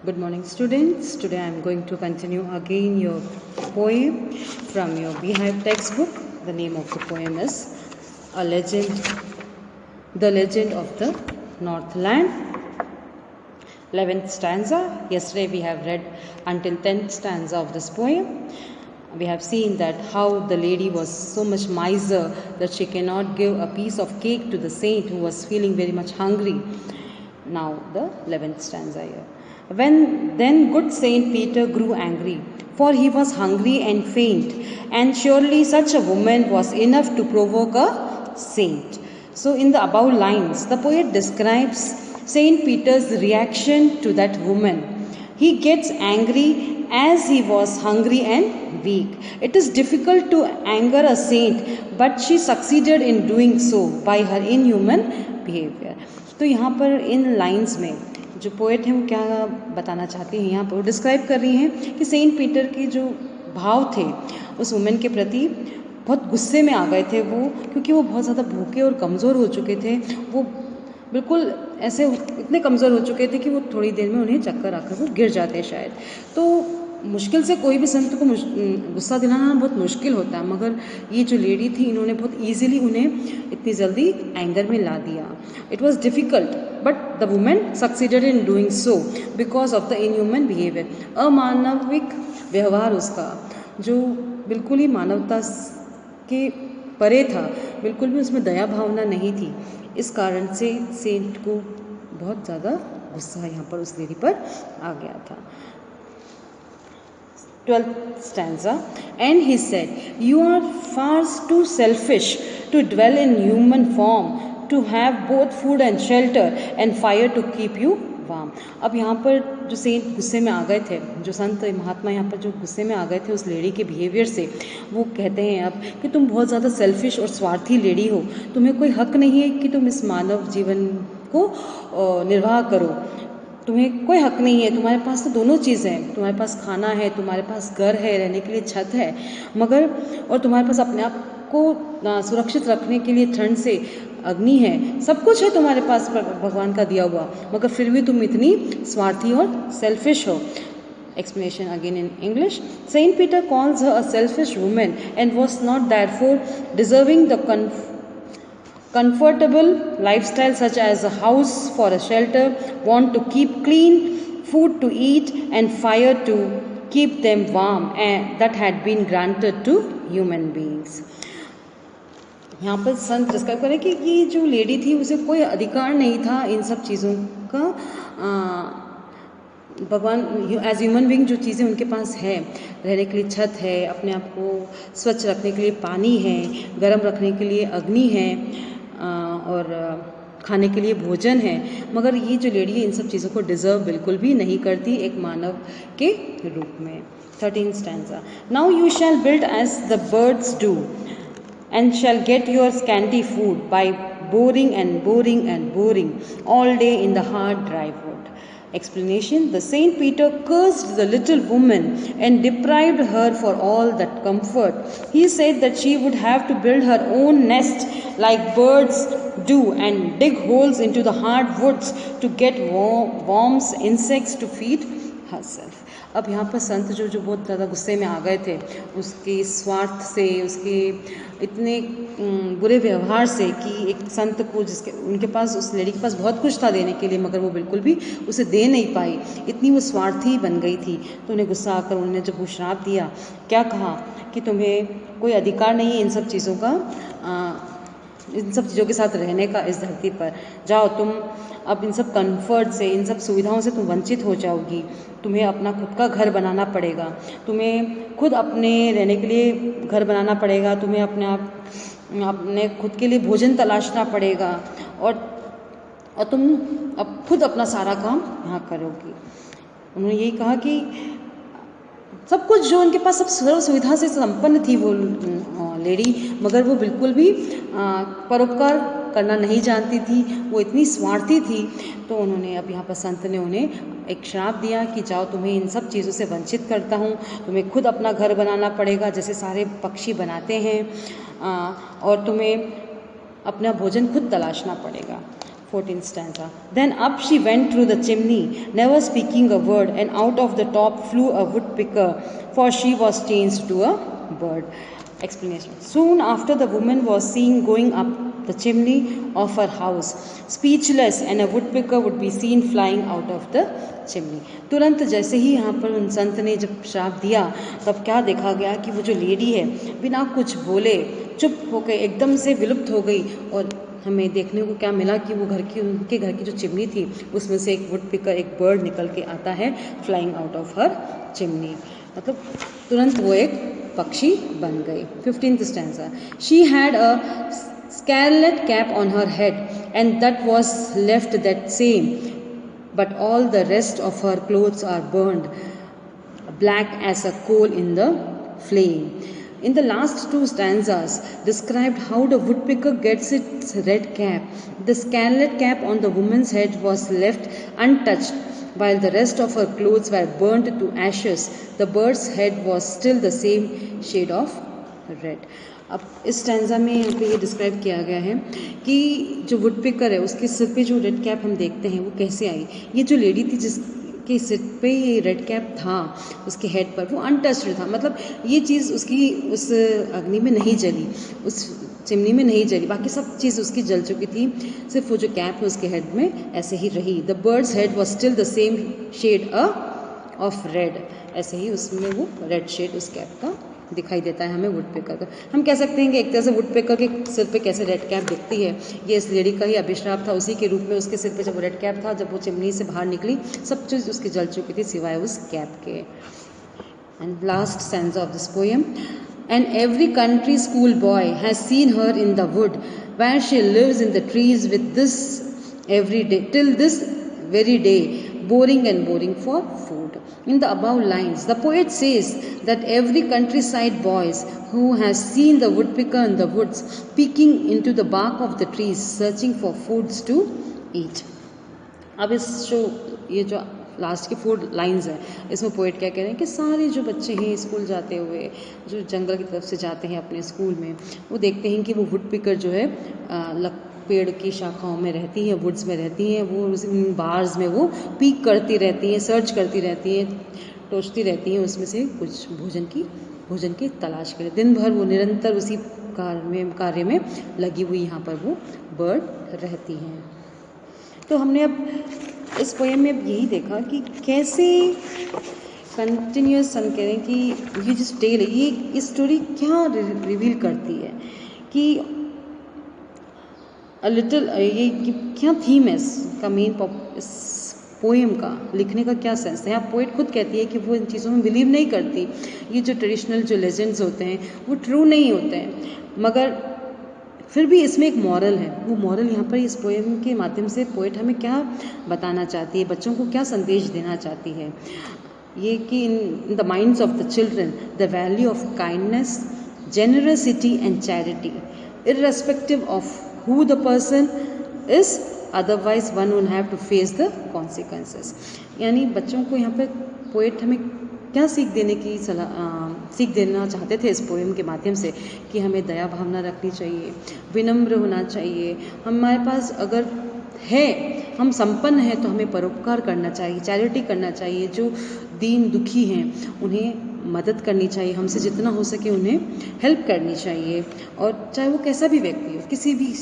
Good morning, students. Today I am going to continue again your poem from your Beehive textbook. The name of the poem is A Legend, The Legend of the Northland. 11th stanza. Yesterday we have read until 10th stanza of this poem. We have seen that how the lady was so much miser that she cannot give a piece of cake to the saint who was feeling very much hungry. Now the 11th stanza here. Then good Saint Peter grew angry, for he was hungry and faint, and surely such a woman was enough to provoke a saint. So in the above lines, the poet describes Saint Peter's reaction to that woman. He gets angry as he was hungry and weak. It is difficult to anger a saint, but she succeeded in doing so by her inhuman behavior. तो यहाँ पर इन lines में जो poet हैं वो क्या बताना चाहते हैं, यहाँ पर वो डिस्क्राइब कर रही हैं कि सेंट पीटर के जो भाव थे उस वुमेन के प्रति बहुत गुस्से में आ गए थे वो, क्योंकि वो बहुत ज़्यादा भूखे और कमज़ोर हो चुके थे। वो बिल्कुल ऐसे इतने कमज़ोर हो चुके थे कि वो थोड़ी देर में उन्हें चक्कर आकर वो गिर जाते शायद। तो मुश्किल से कोई भी संत को गुस्सा दिलाना बहुत मुश्किल होता है, मगर ये जो लेडी थी इन्होंने बहुत ईजिली उन्हें इतनी जल्दी एंगर में ला दिया। It was difficult but the women succeeded in doing so because of the inhuman behaviour. अमानविक व्यवहार उसका जो बिल्कुल ही मानवता के परे था, बिल्कुल भी उसमें दया भावना नहीं थी। इस कारण से सेंट को बहुत ज़्यादा गुस्सा यहाँ पर उस लेडी पर आ गया था। 12th stanza. And he said, you are far too selfish to dwell in human form, to have both food and shelter and fire to keep you warm. अब यहाँ पर जो सेंट गुस्से में आ गए थे, जो संत महात्मा यहाँ पर जो गुस्से में आ गए थे उस लेडी के बिहेवियर से, वो कहते हैं अब कि तुम बहुत ज़्यादा सेल्फिश और स्वार्थी लेडी हो, तुम्हें कोई हक नहीं है कि तुम इस मानव जीवन को निर्वाह करो, तुम्हें कोई हक नहीं है। तुम्हारे पास तो दोनों चीज़ें हैं, तुम्हारे पास खाना है, तुम्हारे पास घर है, रहने के लिए छत है, मगर और तुम्हारे पास अपने आप को सुरक्षित रखने के लिए ठंड से अग्नि है, सब कुछ है तुम्हारे पास भगवान का दिया हुआ, मगर फिर भी तुम इतनी स्वार्थी और सेल्फिश हो। Explanation again in English. Saint Peter calls her a selfish woman and was not therefore deserving the comfortable lifestyle such as a house for a shelter, want to keep clean, food to eat and fire to keep them warm, and that had been granted to human beings. यहाँ पर संत describe करें कि ये जो lady थी उसे कोई अधिकार नहीं था इन सब चीज़ों का। भगवान एज ह्यूमन बीइंग जो चीज़ें उनके पास है, रहने के लिए छत है, अपने आप को स्वच्छ रखने के लिए पानी है, गर्म रखने के लिए अग्नि है और खाने के लिए भोजन है, मगर ये जो लेडी है इन सब चीज़ों को डिज़र्व बिल्कुल भी नहीं करती एक मानव के रूप में। 13th stanza. Now you shall build as the birds do and shall get your scanty food by boring and boring and boring all day in the hard dry wood. Explanation. The Saint Peter cursed the little woman and deprived her for all that comfort. He said that she would have to build her own nest like birds do and dig holes into the hard woods to get worms, insects to feed herself. अब यहाँ पर संत जो बहुत ज़्यादा गुस्से में आ गए थे उसके स्वार्थ से, उसके इतने बुरे व्यवहार से कि एक संत को जिसके उनके पास उस लेडी के पास बहुत कुछ था देने के लिए, मगर वो बिल्कुल भी उसे दे नहीं पाई, इतनी वो स्वार्थी बन गई थी। तो उन्हें गुस्सा आकर उन्होंने जब वो श्राप दिया, क्या कहा कि तुम्हें कोई अधिकार नहीं है इन सब चीज़ों का, इन सब चीज़ों के साथ रहने का इस धरती पर, जाओ तुम अब इन सब कंफर्ट से, इन सब सुविधाओं से तुम वंचित हो जाओगी, तुम्हें अपना खुद का घर बनाना पड़ेगा, तुम्हें खुद अपने रहने के लिए घर बनाना पड़ेगा, तुम्हें अपने खुद के लिए भोजन तलाशना पड़ेगा और तुम अब खुद अपना सारा काम यहाँ करोगी। उन्होंने यही कहा कि सब कुछ जो उनके पास सब सर्व सुविधा से संपन्न थी वो लेडी, मगर वो बिल्कुल भी परोपकार करना नहीं जानती थी, वो इतनी स्वार्थी थी। तो उन्होंने अब यहाँ पर संत ने उन्हें एक श्राप दिया कि जाओ तुम्हें इन सब चीज़ों से वंचित करता हूँ, तुम्हें खुद अपना घर बनाना पड़ेगा जैसे सारे पक्षी बनाते हैं, और तुम्हें अपना भोजन खुद तलाशना पड़ेगा। 14th stanza. Then up she went through the chimney, never speaking a word, and out of the top flew a woodpecker, for she was changed to a bird. Explanation. Soon after the woman was seen going up the chimney of her house, speechless, and a woodpecker would be seen flying out of the chimney. तुरंत जैसे ही यहाँ पर उन संत ने जब श्राप दिया तब क्या देखा गया कि वो जो लेडी है बिना कुछ बोले चुप होकर एकदम से विलुप्त हो गई, और हमें देखने को क्या मिला कि वो उनके घर की जो चिमनी थी उसमें से एक वुडपिकर, एक बर्ड निकल के आता है flying out of her chimney. मतलब तुरंत वो एक पक्षी बन गई. 15th stanza. She had a scarlet cap on her head, and that was left that same, but all the rest of her clothes are burned black as a coal in the flame. In the last two stanzas described how the woodpecker gets its red cap. The scarlet cap on the woman's head was left untouched, while the rest of her clothes were burnt to ashes. The bird's head was still the same shade of red. अब इस stanza में यहाँ पे ये describe किया गया है कि जो वुडपिकर है उसके सिर पे जो रेड कैप हम देखते हैं वो कैसे आई. ये जो लेडी थी जिसके सिर पे ये रेड कैप था उसके हेड पर, वो अनटच्ड था. मतलब ये चीज़ उसकी उस अग्नि में नहीं जली, उस चिमनी में नहीं जली, बाकी सब चीज़ उसकी जल चुकी थी, सिर्फ वो जो कैप है उसके हेड में ऐसे ही रही. The bird's head was still the same shade of red. ऐसे ही उसमें वो रेड शेड उस कैप का दिखाई देता है हमें वुडपेकर का. हम कह सकते हैं कि एक तरह से वुडपेकर के सिर पे कैसे रेड कैप दिखती है, ये इस लेडी का ही अभिश्राप था. उसी के रूप में उसके सिर पे जब वो रेड कैप था, जब वो चिमनी से बाहर निकली सब चीज़ उसकी जल चुकी थी सिवाय उस कैप के. And last stanza of this poem. And every country school boy has seen her in the wood where she lives in the trees with this every day till this very day, boring and boring for food. In the above lines, the poet says that every countryside boys who has seen the woodpecker in the woods peeking into the bark of the trees searching for foods to eat. अब ये जो last के 4 lines हैं इसमें poet क्या कह रहे हैं कि सारे जो बच्चे हैं स्कूल जाते हुए जो जंगल की तरफ से जाते हैं अपने स्कूल में, वो देखते हैं कि वो वुडपिकर जो है पेड़ की शाखाओं में रहती है, वुड्स में रहती हैं, वो इन बार्स में वो पीक करती रहती हैं, सर्च करती रहती हैं, टोचती रहती हैं उसमें से कुछ भोजन की तलाश के लिए. दिन भर वो निरंतर उसी कार्य में लगी हुई यहाँ पर वो बर्ड रहती हैं. तो हमने अब इस पोएम में यही देखा कि कैसे कंटिन्यूस हम कह रहे हैं कि ये जो टेल है ये स्टोरी क्या रिवील करती है कि ये क्या थीम है इसका, मेन इस पोएम का लिखने का क्या सेंस है. यहाँ पोएट खुद कहती है कि वो इन चीज़ों में बिलीव नहीं करती. ये जो ट्रेडिशनल जो लेजेंड्स होते हैं वो ट्रू नहीं होते हैं, मगर फिर भी इसमें एक मॉरल है. वो मॉरल यहाँ पर इस पोएम के माध्यम से पोएट हमें क्या बताना चाहती है, बच्चों को क्या संदेश देना चाहती है. ये कि in the minds of the children the value of kindness, generosity and charity irrespective of who the person is, otherwise one will have to face the consequences. यानी बच्चों को यहाँ पे पोएट हमें क्या सीख देना चाहते थे इस पोएम के माध्यम से कि हमें दया भावना रखनी चाहिए, विनम्र होना चाहिए. हमारे पास अगर है, हम संपन्न हैं तो हमें परोपकार करना चाहिए, चैरिटी करना चाहिए. जो दीन दुखी हैं उन्हें मदद करनी चाहिए, हमसे जितना हो सके उन्हें हेल्प करनी चाहिए. और चाहे वो कैसा भी व्यक्ति हो, किसी भी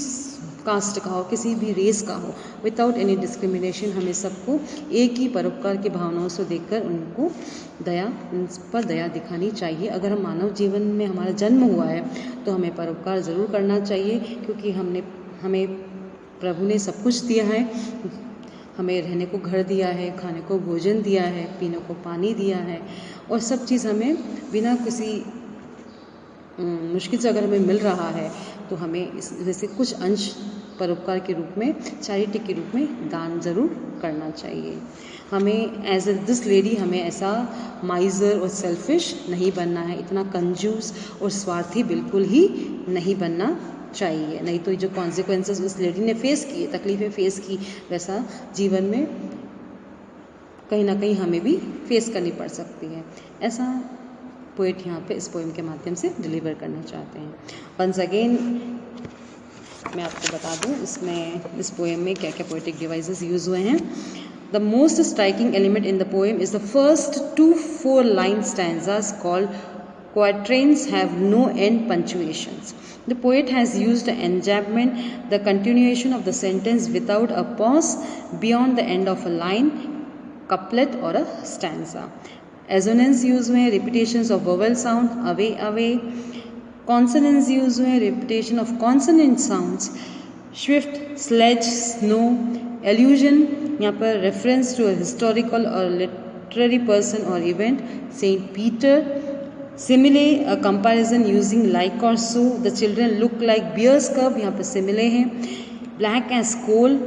कास्ट का हो, किसी भी रेस का हो, विदाउट एनी डिस्क्रिमिनेशन हमें सबको एक ही परोपकार की भावनाओं से देखकर उनको उन पर दया दिखानी चाहिए. अगर हम मानव जीवन में हमारा जन्म हुआ है तो हमें परोपकार ज़रूर करना चाहिए, क्योंकि हमें प्रभु ने सब कुछ दिया है. हमें रहने को घर दिया है, खाने को भोजन दिया है, पीने को पानी दिया है, और सब चीज़ हमें बिना किसी मुश्किल से अगर हमें मिल रहा है तो हमें इसमें से कुछ अंश परोपकार के रूप में, चैरिटी के रूप में दान ज़रूर करना चाहिए. हमें एज दिस लेडी हमें ऐसा माइजर और सेल्फिश नहीं बनना है, इतना कंजूस और स्वार्थी बिल्कुल ही नहीं बनना चाहिए. नहीं तो जो कॉन्सिक्वेंसेस उस लेडी ने फेस किए, तकलीफ़ें फेस की, वैसा जीवन में कहीं ना कहीं हमें भी फेस करनी पड़ सकती है. ऐसा पोएट यहाँ पे इस पोएम के माध्यम से डिलीवर करना चाहते हैं. वंस अगेन मैं आपको बता दूं इसमें इस पोएम में क्या क्या पोएटिक डिवाइसेस यूज हुए हैं. The most striking element in the poem is the first 2 4-line stanzas called quatrains have no end punctuations. The poet has used enjambment, the continuation of the sentence without a pause beyond the end of a line, couplet or a stanza. Assonance use हुए, repetitions of vowel sound, away away. Consonants use हुए, repetition of consonant sounds, swift, sledge, snow. Allusion यहाँ पर reference to a historical or literary person or event, Saint Peter. Simile, a comparison using like or so. The children look like bear's cub, यहाँ पर simile है. Black as coal,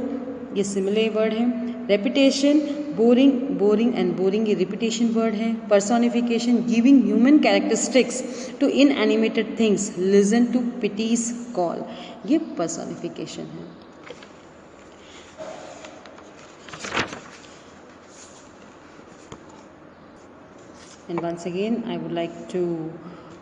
ये simile word है. Repetition, boring, boring and boring ये repetition word है. Personification, giving human characteristics to inanimated things. Listen to pity's call, ये personification है. And once again, I would like to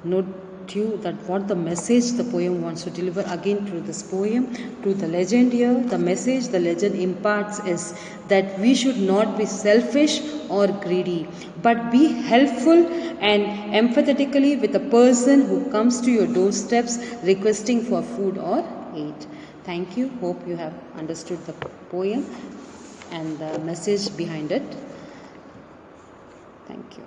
note you that what the message the poem wants to deliver again through this poem, through the legend here. The message the legend imparts is that we should not be selfish or greedy, but be helpful and empathetically with a person who comes to your doorsteps requesting for food or aid. Thank you. Hope you have understood the poem and the message behind it. Thank you.